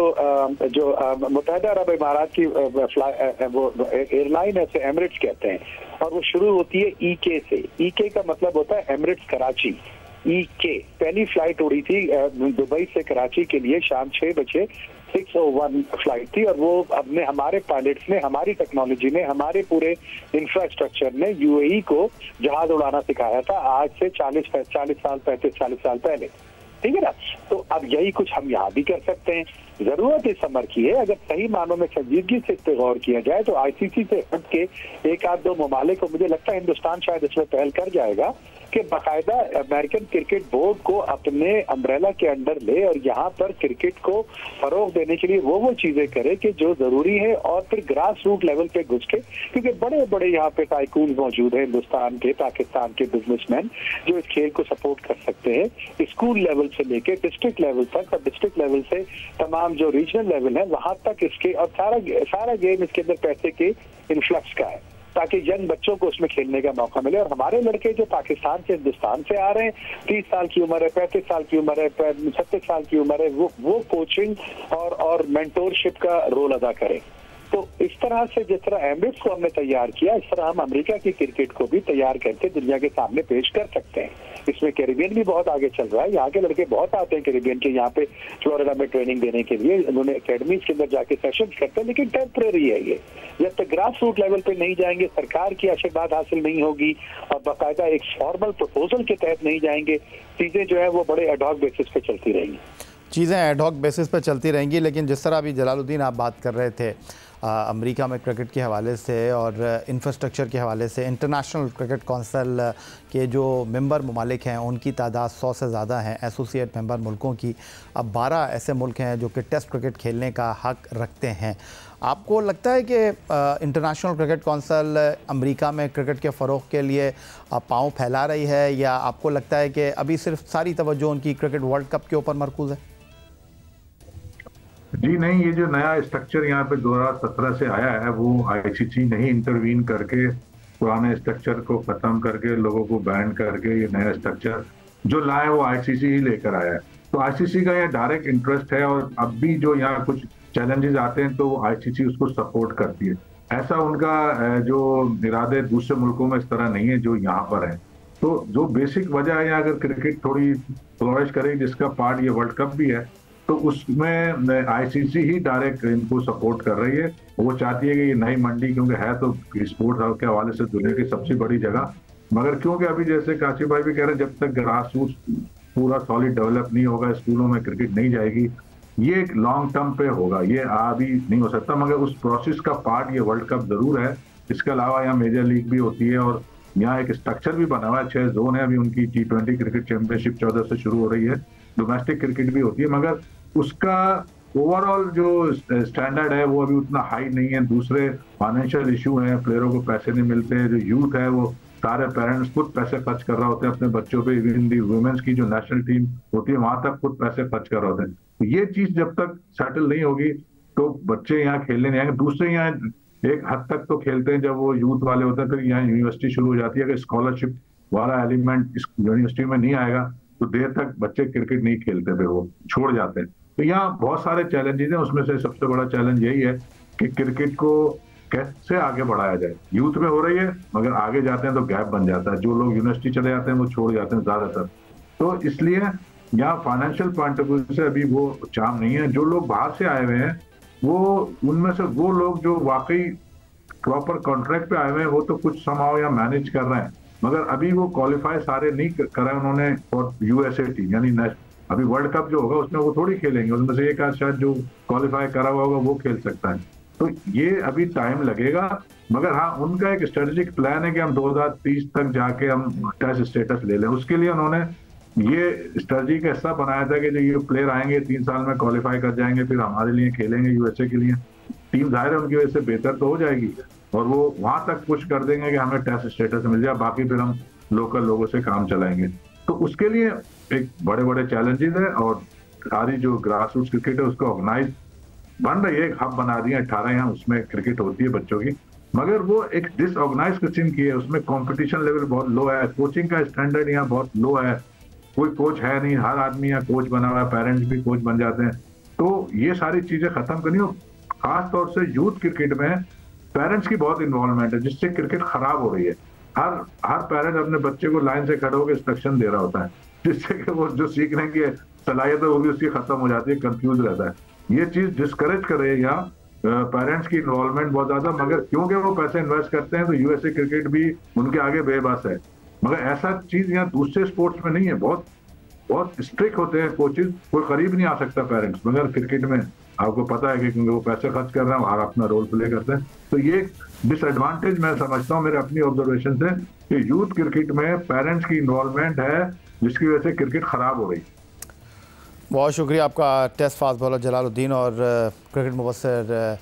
मुत्तहिदा अरब इमारात की वो एयरलाइन है, एमिरेट्स कहते हैं, और वो शुरू होती है EK से। EK का मतलब होता है एमिरेट्स कराची। EK पहली फ्लाइट उड़ी थी दुबई से कराची के लिए शाम 6 बजे 6:01 फ्लाइट थी, और वो अपने हमारे पायलट्स ने, हमारी टेक्नोलॉजी ने, हमारे पूरे इंफ्रास्ट्रक्चर ने UAE को जहाज उड़ाना सिखाया था आज से 40 साल 35 40 साल पहले। ठीक है ना? तो अब यही कुछ हम यहाँ भी कर सकते हैं। जरूरत इस अमर की है, अगर सही मानों में संजीदगी से इस पे गौर किया जाए तो ICC से हट के 1-2 ममालिक को, मुझे लगता है हिंदुस्तान शायद इसमें पहल कर जाएगा कि बाकायदा अमेरिकन क्रिकेट बोर्ड को अपने अम्ब्रेला के अंडर ले और यहाँ पर क्रिकेट को फरोग देने के लिए वो चीजें करे कि जो जरूरी है, और फिर ग्रास रूट लेवल पे घुस के, क्योंकि बड़े बड़े यहाँ पे टाइकून मौजूद हैं हिंदुस्तान के, पाकिस्तान के बिजनेसमैन जो इस खेल को सपोर्ट कर सकते हैं, स्कूल लेवल से लेके डिस्ट्रिक्ट लेवल तक, और डिस्ट्रिक्ट लेवल से तमाम जो रीजनल लेवल है वहां तक इसके, और सारा गेम इसके अंदर पैसे के इन्फ्लक्स का है ताकि यंग बच्चों को उसमें खेलने का मौका मिले। और हमारे लड़के जो पाकिस्तान से हिंदुस्तान से आ रहे हैं, 30 साल की उम्र है, 35 साल की उम्र है, 36 साल की उम्र है, वो कोचिंग और मेंटोरशिप का रोल अदा करें। तो इस तरह से जिस तरह एमिरेट्स को हमने तैयार किया, इस तरह हम अमेरिका की क्रिकेट को भी तैयार करके दुनिया के सामने पेश कर सकते हैं। इसमें कैरिबियन भी बहुत आगे चल रहा है, यहाँ के लड़के बहुत आते हैं कैरिबियन के, यहाँ पे फ्लोरिडा में ट्रेनिंग देने के लिए, उन्होंने अकेडमीज के अंदर जाके सेशंस करते हैं, लेकिन टेम्परेरी है ये। जब तक ग्रास रूट लेवल पे नहीं जाएंगे, सरकार की आशीर्वाद हासिल नहीं होगी और बाकायदा एक फॉर्मल प्रपोजल के तहत नहीं जाएंगे, चीजें जो है वो बड़े एडहॉक बेसिस पे चलती रहेंगी। चीज़ें एडहॉक बेसिस पे चलती रहेंगी, लेकिन जिस तरह अभी जलालुद्दीन आप बात कर रहे थे अमेरिका में क्रिकेट के हवाले से और इंफ्रास्ट्रक्चर के हवाले से, इंटरनेशनल क्रिकेट कौंसिल के जो मेंबर ममालिक हैं उनकी तादाद 100 से ज़्यादा है, एसोसिएट मेंबर मुल्कों की। अब 12 ऐसे मुल्क हैं जो कि टेस्ट क्रिकेट खेलने का हक़ रखते हैं। आपको लगता है कि इंटरनेशनल क्रिकेट कौंसिल अमेरिका में क्रिकेट के फ़रोग़ के लिए पाँव फैला रही है, या आपको लगता है कि अभी सिर्फ सारी तवज्जो उनकी क्रिकेट वर्ल्ड कप के ऊपर मरकूज़ है? जी नहीं, ये जो नया स्ट्रक्चर यहाँ पे 2017 से आया है वो ICC नहीं इंटरवीन करके पुराने स्ट्रक्चर को खत्म करके लोगों को बैन करके ये नया स्ट्रक्चर जो लाए वो ICC ही लेकर आया है। तो ICC का ये डायरेक्ट इंटरेस्ट है, और अब भी जो यहाँ कुछ चैलेंजेस आते हैं तो ICC उसको सपोर्ट करती है। ऐसा उनका जो इरादे दूसरे मुल्कों में इस तरह नहीं है जो यहाँ पर है। तो जो बेसिक वजह है, अगर क्रिकेट थोड़ी फ्लोरिश करे, जिसका पार्ट ये वर्ल्ड कप भी है, तो उसमें ICC ही डायरेक्ट इनको सपोर्ट कर रही है। वो चाहती है कि ये नई मंडी, क्योंकि है तो स्पोर्ट्स के हवाले से दुनिया की सबसे बड़ी जगह, मगर क्योंकि अभी जैसे काशिफ भाई भी कह रहे हैं, जब तक ग्रास रूट पूरा सॉलिड डेवलप नहीं होगा, स्कूलों में क्रिकेट नहीं जाएगी, ये एक लॉन्ग टर्म पे होगा, ये अभी नहीं हो सकता। मगर उस प्रोसेस का पार्ट ये वर्ल्ड कप जरूर है। इसके अलावा यहाँ मेजर लीग भी होती है और यहाँ एक स्ट्रक्चर भी बना हुआ है, 6 जोन है अभी उनकी। T20 क्रिकेट चैंपियनशिप 14 से शुरू हो रही है, डोमेस्टिक क्रिकेट भी होती है, मगर उसका ओवरऑल जो स्टैंडर्ड है वो अभी उतना हाई नहीं है। दूसरे फाइनेंशियल इशू हैं, प्लेयरों को पैसे नहीं मिलते, जो यूथ है वो सारे पेरेंट्स खुद पैसे खर्च कर रहे होते हैं अपने बच्चों पे। इवन दी वुमेन्स की जो नेशनल टीम होती है वहां तक खुद पैसे खर्च कर रहे होते हैं। तो ये चीज जब तक सेटल नहीं होगी तो बच्चे यहाँ खेलने नहीं आएंगे। दूसरे यहाँ एक हद तक तो खेलते हैं जब वो यूथ वाले होते हैं, फिर यहाँ यूनिवर्सिटी शुरू हो जाती है। अगर स्कॉलरशिप वाला एलिमेंट इस यूनिवर्सिटी में नहीं आएगा तो देर तक बच्चे क्रिकेट नहीं खेलते, फिर वो छोड़ जाते हैं। तो यहाँ बहुत सारे चैलेंजेस हैं, उसमें से सबसे बड़ा चैलेंज यही है कि क्रिकेट को कैसे आगे बढ़ाया जाए। यूथ में हो रही है मगर आगे जाते हैं तो गैप बन जाता है, जो लोग यूनिवर्सिटी चले जाते हैं वो छोड़ जाते हैं ज्यादातर। तो इसलिए यहाँ फाइनेंशियल पॉइंट ऑफ व्यू से अभी वो चाम नहीं है। जो लोग बाहर से आए हुए हैं वो उनमें से वो लोग जो वाकई प्रॉपर कॉन्ट्रैक्ट पे आए हुए हैं वो तो कुछ समाओ या मैनेज कर रहे हैं, मगर अभी वो क्वालिफाई सारे नहीं करे उन्होंने और यूएसए टीम यानी अभी वर्ल्ड कप जो होगा उसमें वो थोड़ी खेलेंगे, उसमें से एक आध शायद जो क्वालिफाई करा हुआ होगा वो खेल सकता है। तो ये अभी टाइम लगेगा, मगर हाँ उनका एक स्ट्रेटेजिक प्लान है कि हम 2030 तक जाके हम टेस्ट स्टेटस ले लें। उसके लिए उन्होंने ये स्ट्रेटेजी का हिस्सा बनाया था कि जो ये प्लेयर आएंगे 3 साल में क्वालिफाई कर जाएंगे, फिर हमारे लिए खेलेंगे यूएसए के लिए। टीम जाहिर है उनकी वजह से बेहतर तो हो जाएगी और वो वहां तक पुश कर देंगे कि हमें टेस्ट स्टेटस मिल जाए, बाकी फिर हम लोकल लोगों से काम चलाएंगे। तो उसके लिए एक बड़े बड़े चैलेंजेस है और सारी जो ग्रास रूट्स क्रिकेट है उसको ऑर्गेनाइज बन रही है, एक हब बना दिए 18 यहाँ उसमें क्रिकेट होती है बच्चों की, मगर वो एक डिसऑर्गेनाइज किस्म की है। उसमें कंपटीशन लेवल बहुत लो है, कोचिंग का स्टैंडर्ड यहाँ बहुत लो है, कोई कोच है नहीं, हर आदमी यहाँ कोच बना हुआ है, पेरेंट्स भी कोच बन जाते हैं। तो ये सारी चीजें खत्म करनी हो। खास तौर से यूथ क्रिकेट में पेरेंट्स की बहुत इन्वॉल्वमेंट है जिससे क्रिकेट खराब हो रही है। हर पेरेंट अपने बच्चे को लाइन से खड़े होकर इंस्ट्रक्शन दे रहा होता है, जिससे कि वो जो सीखने की सलाहियत है वो भी उसकी खत्म हो जाती है, कंफ्यूज रहता है। ये चीज डिस्करेज करे या पेरेंट्स की इन्वॉल्वमेंट बहुत ज्यादा, मगर क्योंकि वो पैसे इन्वेस्ट करते हैं तो यूएसए क्रिकेट भी उनके आगे बेबस है। मगर ऐसा चीज यहाँ दूसरे स्पोर्ट्स में नहीं है, बहुत बहुत स्ट्रिक्ट होते हैं कोचेज, कोई करीब नहीं आ सकता पेरेंट्स, मगर क्रिकेट में आपको पता है कि क्योंकि वो पैसे खर्च कर रहे हैं और अपना रोल प्ले करते हैं। तो ये डिसएडवांटेज मैं समझता हूँ मेरे अपनी ऑब्जर्वेशन से कि यूथ क्रिकेट में पेरेंट्स की इन्वॉल्वमेंट है जिसकी वजह से क्रिकेट खराब हो रही। बहुत शुक्रिया आपका टेस्ट फास्ट बॉलर जलालुद्दीन और क्रिकेट मुबस्सिर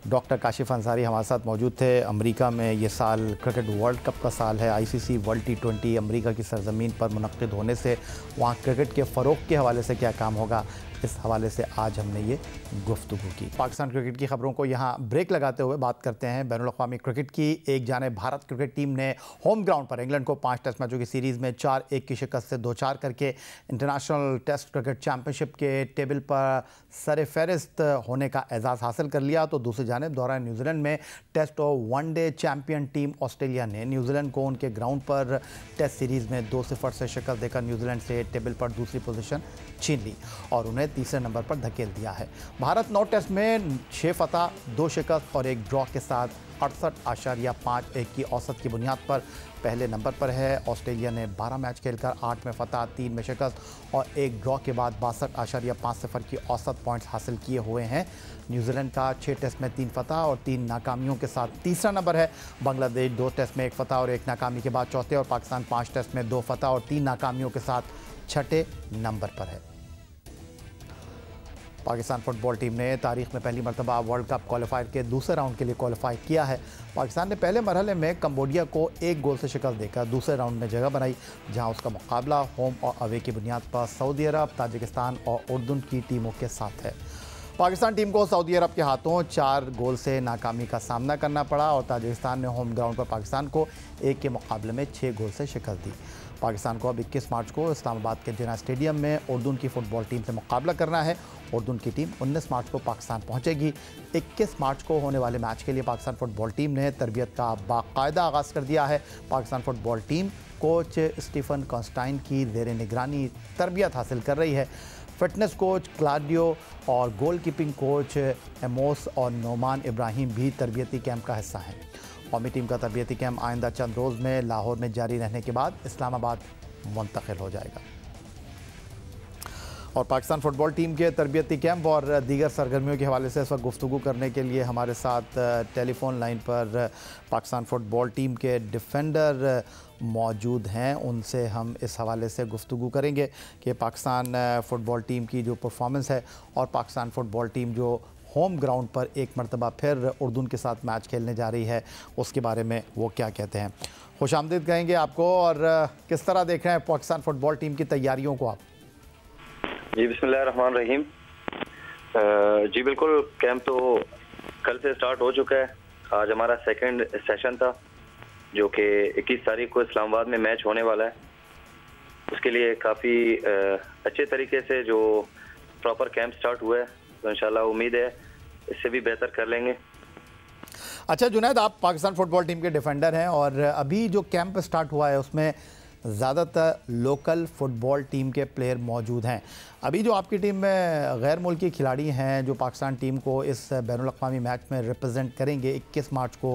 डॉक्टर काशिफ अंसारी हमारे साथ मौजूद थे। अमेरिका में ये साल क्रिकेट वर्ल्ड कप का साल है। आईसीसी वर्ल्ड T20 अमेरिका की सरजमीन पर मुनक्किद होने से वहाँ क्रिकेट के फ़रोग़ के हवाले से क्या काम होगा, इस हवाले से आज हमने ये गुफ्तगू की। पाकिस्तान क्रिकेट की खबरों को यहाँ ब्रेक लगाते हुए बात करते हैं बैनुल-अक़वामी क्रिकेट की। एक जाने भारत क्रिकेट टीम ने होम ग्राउंड पर इंग्लैंड को 5 टेस्ट मैचों की सीरीज़ में 4-1 की शिकस्त से 2-4 करके इंटरनेशनल टेस्ट क्रिकेट चैम्पियनशिप के टेबल पर सर फहरिस्त होने का एजाज़ हासिल कर लिया। तो दूसरी जानिब दौरान न्यूजीलैंड में टेस्ट और वनडे चैम्पियन टीम ऑस्ट्रेलिया ने न्यूजीलैंड को उनके ग्राउंड पर टेस्ट सीरीज़ में 2-0 से शिकस्त देकर न्यूजीलैंड से टेबल पर दूसरी पोजीशन छीन ली और उन्हें तीसरे नंबर पर धकेल दिया है। भारत 9 टेस्ट में 6 फतह, 2 शिकस्त और 1 ड्रॉ के साथ 68.51 की औसत की बुनियाद पर पहले नंबर पर है। ऑस्ट्रेलिया ने 12 मैच खेलकर 8 में फतह, 3 में शिकस्त और 1 ड्रॉ के बाद 62.50 की औसत पॉइंट्स हासिल किए हुए हैं। न्यूजीलैंड का 6 टेस्ट में 3 फतह और 3 नाकामियों के साथ तीसरा नंबर है। बांग्लादेश 2 टेस्ट में 1 फतह और 1 नाकामी के बाद चौथे और पाकिस्तान 5 टेस्ट में 2 फतह और 3 नाकामियों के साथ छठे नंबर पर है। पाकिस्तान फुटबॉल टीम ने तारीख में पहली मरतबा वर्ल्ड कप क्वालिफायर के दूसरे राउंड के लिए क्वालिफाई किया है। पाकिस्तान ने पहले मरहले में कंबोडिया को 1 गोल से शिकस्त देकर दूसरे राउंड में जगह बनाई, जहां उसका मुकाबला होम और अवे की बुनियाद पर सऊदी अरब, ताजिकिस्तान और उर्दून की टीमों के साथ है। पाकिस्तान टीम को सऊदी अरब के हाथों 4 गोल से नाकामी का सामना करना पड़ा और ताजिकिस्तान ने होम ग्राउंड पर पाकिस्तान को 1 के मुकाबले में 6 गोल से शिकस्त दी। पाकिस्तान को अब 21 मार्च को इस्लामाबाद के जिना स्टेडियम में उर्दून की फ़ुटबॉल टीम से मुकाबला करना है। उर्दून की टीम 19 मार्च को पाकिस्तान पहुंचेगी। 21 मार्च को होने वाले मैच के लिए पाकिस्तान फुटबॉल टीम ने तरबियत का बाकायदा आगाज़ कर दिया है। Pakistan football team coach Stephen Constantine की ज़ेर निगरानी तरबियत हासिल कर रही है। फिटनेस कोच क्लाडियो और गोलकीपिंग कोच एमोस और नोमान इब्राहिम भी तरबियती कैंप का हिस्सा हैं। कौमी टीम का तरबियती कैंप आइंदा चंद रोज़ में लाहौर में जारी रहने के बाद इस्लामाबाद मुंतकिल हो जाएगा। और पाकिस्तान फ़ुटबॉल टीम के तरबियती कैंप और दीगर सरगर्मियों के हवाले से इस वक्त गुफ्तगू करने के लिए हमारे साथ टेलीफोन लाइन पर पाकिस्तान फ़ुटबॉल टीम के डिफेंडर मौजूद हैं। उनसे हम इस हवाले से गुफ्तगू करेंगे कि पाकिस्तान फ़ुटबॉल टीम की जो परफॉर्मेंस है और पाकिस्तान फ़ुटबॉल टीम जो होम ग्राउंड पर एक मरतबा फिर उर्दून के साथ मैच खेलने जा रही है उसके बारे में वो क्या कहते हैं। खुश आमदीद कहेंगे आपको, और किस तरह देख रहे हैं पाकिस्तान फ़ुटबॉल टीम की तैयारियों को आप? जी बिस्मिल्लाहिर्रहमानिर्रहीम। जी बिल्कुल, कैंप तो कल से स्टार्ट हो चुका है। आज हमारा सेकंड सेशन था जो कि 21 तारीख को इस्लामाबाद में मैच होने वाला है। उसके लिए काफ़ी अच्छे तरीके से जो प्रॉपर कैंप स्टार्ट हुआ है, तो इंशाल्लाह उम्मीद है इससे भी बेहतर कर लेंगे। अच्छा जुनैद, आप पाकिस्तान फ़ुटबॉल टीम के डिफेंडर हैं और अभी जो कैंप स्टार्ट हुआ है उसमें ज़्यादातर लोकल फ़ुटबॉल टीम के प्लेयर मौजूद हैं। अभी जो आपकी टीम में गैर मुल्की खिलाड़ी हैं जो पाकिस्तान टीम को इस बैनुल अक़वामी मैच में रिप्रेजेंट करेंगे 21 मार्च को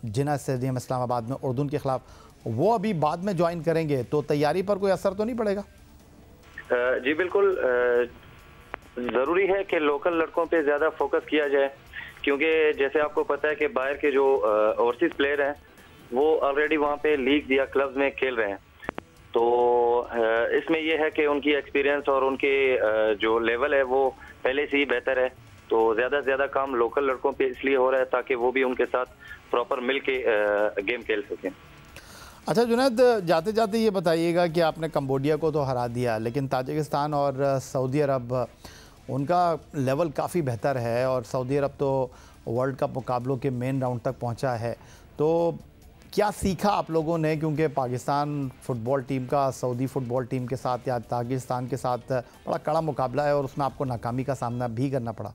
जिन्ना स्टेडियम इस्लामाबाद में उर्दून के ख़िलाफ़, वो अभी बाद में ज्वाइन करेंगे, तो तैयारी पर कोई असर तो नहीं पड़ेगा? जी बिल्कुल, ज़रूरी है कि लोकल लड़कों पे ज़्यादा फोकस किया जाए, क्योंकि जैसे आपको पता है कि बाहर के जो ओवरसीज़ प्लेयर हैं वो ऑलरेडी वहाँ पे लीग या क्लब्स में खेल रहे हैं। तो इसमें यह है कि उनकी एक्सपीरियंस और उनके जो लेवल है वो पहले से ही बेहतर है। तो ज़्यादा से ज़्यादा काम लोकल लड़कों पे इसलिए हो रहा है ताकि वो भी उनके साथ प्रॉपर मिल के गेम खेल सकें। अच्छा जुनैद, जाते जाते ये बताइएगा कि आपने कंबोडिया को तो हरा दिया, लेकिन ताजिकिस्तान और सऊदी अरब उनका लेवल काफ़ी बेहतर है और सऊदी अरब तो वर्ल्ड कप मुकाबलों के मेन राउंड तक पहुंचा है। तो क्या सीखा आप लोगों ने, क्योंकि पाकिस्तान फ़ुटबॉल टीम का सऊदी फ़ुटबॉल टीम के साथ या ताजिकिस्तान के साथ बड़ा कड़ा मुकाबला है और उसमें आपको नाकामी का सामना भी करना पड़ा?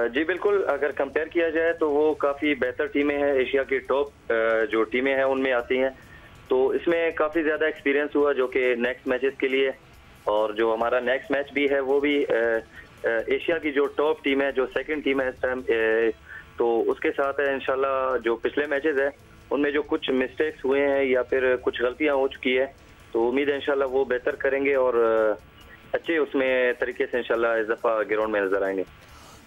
जी बिल्कुल, अगर कंपेयर किया जाए तो वो काफ़ी बेहतर टीमें हैं, एशिया की टॉप जो टीमें हैं उनमें आती हैं। तो इसमें काफ़ी ज़्यादा एक्सपीरियंस हुआ जो कि नेक्स्ट मैचेस के लिए, और जो हमारा नेक्स्ट मैच भी है वो भी एशिया की जो टॉप टीम है, जो सेकंड टीम है इस टाइम, तो उसके साथ है। इंशाल्लाह जो पिछले मैचेस हैं उनमें जो कुछ मिस्टेक्स हुए हैं या फिर कुछ गलतियां हो चुकी है, तो उम्मीद है इंशाल्लाह वो बेहतर करेंगे और अच्छे उसमें तरीके से इंशाल्लाह इस दफ़ा ग्राउंड में नजर आएंगे।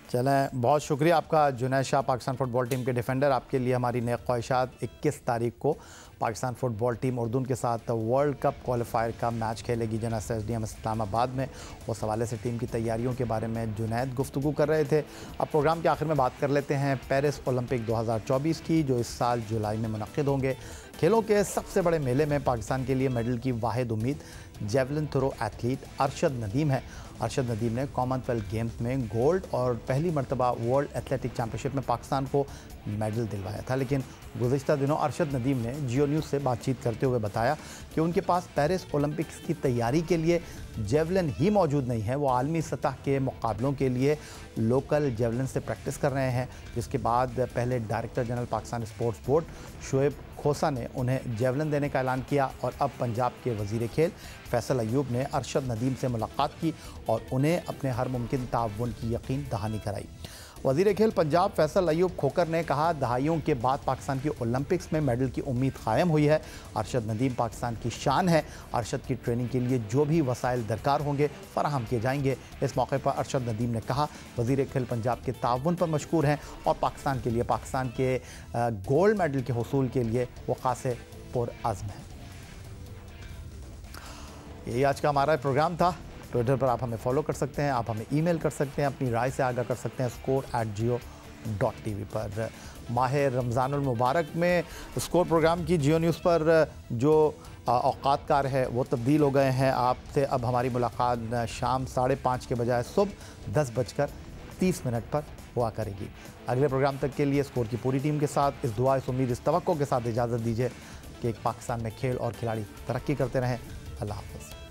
चलें, बहुत शुक्रिया आपका जुनैद शाह, पाकिस्तान फ़ुटबॉल टीम के डिफेंडर। आपके लिए हमारी नेक ख्वाहिशात। 21 तारीख को पाकिस्तान फ़ुटबॉल टीम उर्दून के साथ वर्ल्ड कप क्वालिफायर का मैच खेलेगी जिन्ना स्टेडियम इस्लामाबाद में। उस हवाले से टीम की तैयारियों के बारे में जुनैद गुफ्तगू कर रहे थे। अब प्रोग्राम के आखिर में बात कर लेते हैं पेरिस ओलंपिक 2024 की, जो इस साल जुलाई में मुनक़्क़िद होंगे। खेलों के सबसे बड़े मेले में पाकिस्तान के लिए मेडल की वाहिद उम्मीद javelin throw athlete Arshad Nadeem है। अरशद नदीम ने कॉमनवेल्थ गेम्स में गोल्ड और पहली मरतबा वर्ल्ड एथलेटिक चैम्पियनशिप में पाकिस्तान को मेडल दिलवाया था, लेकिन गुज़िश्ता दिनों अरशद नदीम ने जियो न्यूज़ से बातचीत करते हुए बताया कि उनके पास पेरिस ओलंपिक्स की तैयारी के लिए जेवलिन ही मौजूद नहीं है। वो आलमी सतह के मुकाबलों के लिए लोकल जेवलिन से प्रैक्टिस कर रहे हैं, जिसके बाद पहले director general Pakistan sports board Shoaib Khosa ने उन्हें जेवलिन देने का ऐलान किया और अब पंजाब के वज़ीर खेल फैसल अयूब ने अरशद नदीम से मुलाकात की और उन्हें अपने हर मुमकिन ताउन की यकीन दहानी कराई। वज़ीर खेल पंजाब फैसल अयूब खोकर ने कहा, दहाइयों के बाद पाकिस्तान की ओलंपिक्स में मेडल की उम्मीद कायम हुई है। अरशद नदीम पाकिस्तान की शान है। अरशद की ट्रेनिंग के लिए जो भी वसाइल दरकार होंगे फराहम किए जाएंगे। इस मौके पर अरशद नदीम ने कहा, वज़ीर खेल पंजाब के ताउन पर मशकूर हैं और पाकिस्तान के लिए, पाकिस्तान के गोल्ड मेडल के हुसूल के लिए वो खासे पुरअज़्म है। यही आज का हमारा प्रोग्राम था। ट्विटर पर आप हमें फॉलो कर सकते हैं, आप हमें ईमेल कर सकते हैं, अपनी राय से आगाह कर सकते हैं score@geo.tv पर। माह रमज़ानुल मुबारक में स्कोर प्रोग्राम की जियो न्यूज़ पर जो औकात कार है वो तब्दील हो गए हैं। आपसे अब हमारी मुलाकात शाम 5:30 के बजाय सुबह 10:30 पर हुआ करेगी। अगले प्रोग्राम तक के लिए स्कोर की पूरी टीम के साथ इस दुआ, इस उम्मीद, इस तवक्को के साथ इजाज़त दीजिए कि एक पाकिस्तान में खेल और खिलाड़ी तरक्की करते रहें। अल्लाह हाफ़िज़।